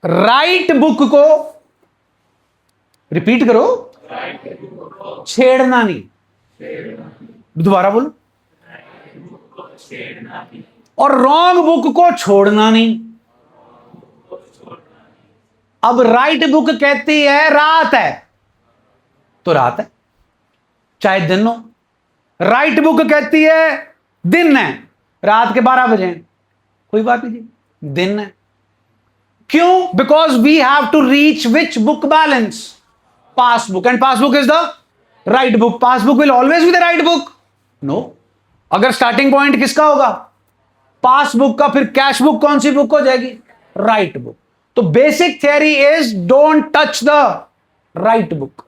राइट बुक को रिपीट करो, छेड़ना नहीं। दोबारा बोलो, और रॉन्ग बुक को छोड़ना नहीं। अब राइट बुक कहती है रात है तो रात है, चाहे दिन हो। राइट बुक कहती है दिन है, रात के 12 बजे हैं, कोई बात नहीं जी, दिन है। क्यों? Because we have to reach which book balance? Passbook, and passbook is the right book. Passbook will always be the right book? No. अगर स्टार्टिंग पॉइंट किसका होगा? पासबुक का, फिर कैश बुक कौन सी बुक हो जाएगी? Right book. तो basic theory is don't touch the right book,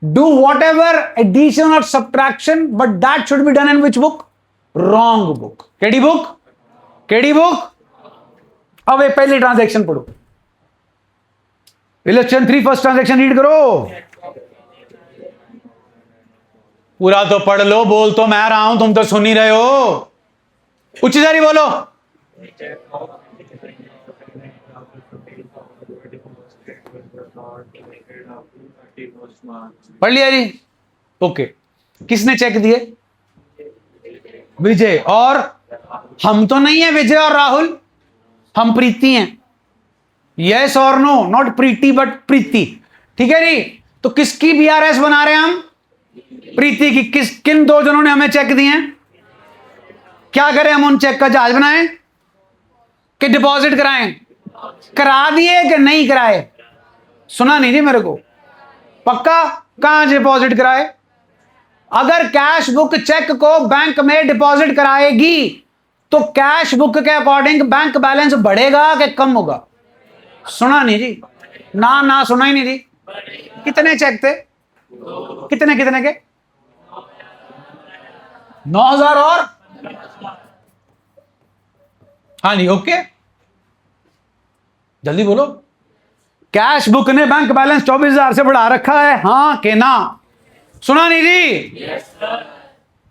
do whatever addition और subtraction, but that should be done in which book? Wrong book. केडी बुक? केडी बुक? अब एक पहली ट्रांजैक्शन पढ़ो, इलेक्शन 3 फर्स्ट ट्रांजैक्शन रीड करो। पूरा तो पढ़ लो, बोल तो मैं रहा हूं, तुम तो सुन ही रहे हो। उच्च जारी बोलो। पढ़ लिया जी? ओके। किसने चेक दिए? विजय। और हम तो नहीं है विजय और राहुल, हम प्रीति हैं। यस और नो? नॉट प्रीति बट प्रीति। ठीक है जी? तो किसकी बीआरएस बना रहे हैं हम? प्रीति की। किन 2 जनों ने हमें चेक दिए हैं? क्या करें हम उन चेक का जहाज बनाएं कि डिपॉजिट कराएं? करा दिए कि नहीं कराए? सुना नहीं जी मेरे को? पक्का? कहां डिपॉजिट कराए? अगर कैश बुक चेक को बैंक में डिपॉजिट कराएगी तो कैश बुक के अकॉर्डिंग बैंक बैलेंस बढ़ेगा कि कम होगा? सुना नहीं जी? ना सुना ही नहीं जी। कितने चेक थे? कितने कितने के? 9,000 और? हाँ जी, ओके, जल्दी बोलो। कैश बुक ने बैंक बैलेंस 24,000 से बढ़ा रखा है, हाँ के ना? सुना नहीं जी?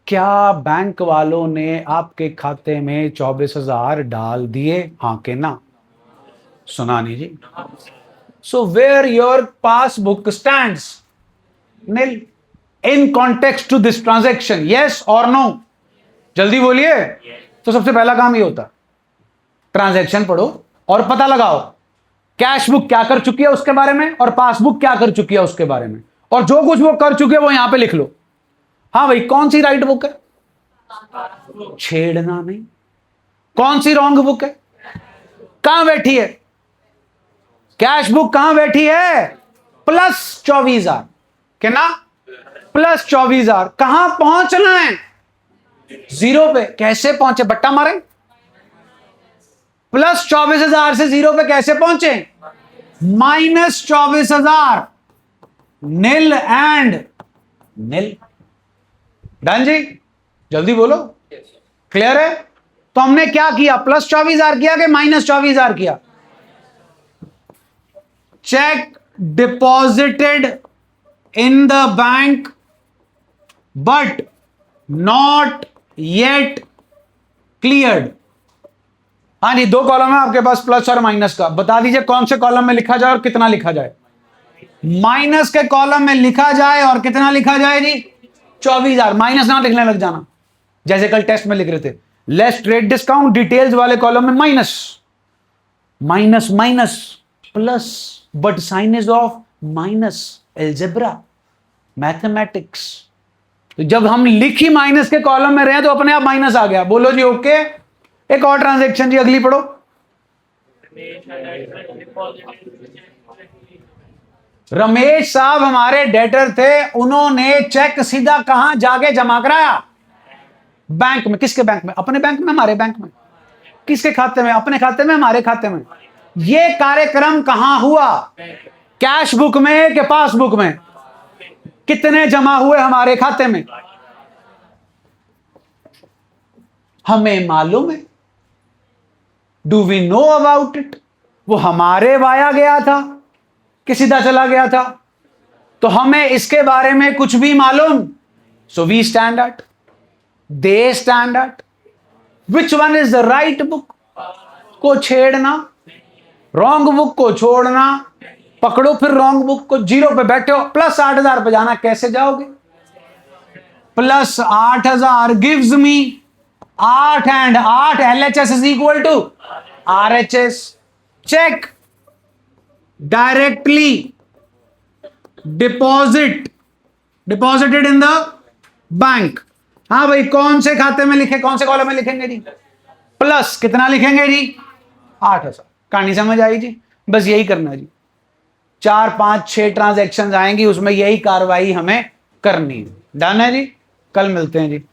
क्या बैंक वालों ने आपके खाते में 24,000 डाल दिए, हाँ के ना? सुना नहीं जी? So where your passbook stands nil in context to this transaction, yes और नो? जल्दी बोलिए। तो सबसे पहला काम ये होता, ट्रांजैक्शन पढ़ो और पता लगाओ कैश बुक क्या कर चुकी है उसके बारे में, और पासबुक क्या कर चुकी है उसके बारे में, और जो कुछ वो कर चुके हैं वो यहां पे लिख लो। हाँ भाई, कौन सी राइट बुक है? छेड़ना नहीं। कौन सी रॉन्ग बुक है? कहां बैठी है कैश बुक? कहां बैठी है? प्लस 24,000 के ना? प्लस 24,000। कहां पहुंचना है? 0 पे। कैसे पहुंचे? बट्टा मारे? प्लस 24,000 से 0 पे कैसे पहुंचे? Minus 24,000। Nil and nil. Done जी? जल्दी बोलो। क्लियर है? तो हमने क्या किया? प्लस 24,000 किया कि माइनस 24,000 किया? Check deposited in the bank but not yet cleared. हाँ जी, दो कॉलम है आपके पास प्लस और माइनस का, बता दीजिए कौन से कॉलम में लिखा जाए और कितना लिखा जाए। माइनस के कॉलम में लिखा जाए और कितना लिखा जाए जी? 24,000। माइनस ना लिखने लग जाना जैसे कल टेस्ट में लिख रहे थे। लेस ट्रेड डिस्काउंट डिटेल्स वाले कॉलम में minus minus minus plus, but sign is of minus, algebra, mathematics. तो जब हम लिख ही माइनस के कॉलम में रहे तो अपने आप माइनस आ गया। बोलो जी ओके। एक और ट्रांजैक्शन जी, अगली पढ़ो। रमेश साहब हमारे डेटर थे, उन्होंने चेक सीधा कहां जाके जमा कराया? बैंक में। किसके बैंक में? अपने बैंक में, हमारे बैंक में। किसके खाते में? अपने खाते में, हमारे खाते में। यह कार्यक्रम कहां हुआ? कैश बुक में कि पासबुक में? कितने जमा हुए हमारे खाते में? हमें मालूम है। Do we know about it? वो हमारे वाया गया था कि सीधा चला गया था? तो हमें इसके बारे में कुछ भी मालूम। So we stand at, they stand at, which one is the right book को छेड़ना, रॉन्ग बुक को छोड़ना, पकड़ो फिर रॉन्ग बुक को। जीरो पे बैठे हो, प्लस 8,000 पे जाना, कैसे जाओगे? Plus 8,000 gives me 8 and 8 LHS is equal to RHS। Cheque directly deposited in the bank. हाँ भाई, कौन से खाते में लिखे, कौन से कॉलम में लिखेंगे जी? प्लस कितना लिखेंगे जी? 8,000। कहानी समझ आई जी? बस यही करना है जी। 4 5 6 ट्रांजैक्शन आएंगी, उसमें यही कार्रवाई हमें करनी है। डन है जी? कल मिलते हैं जी।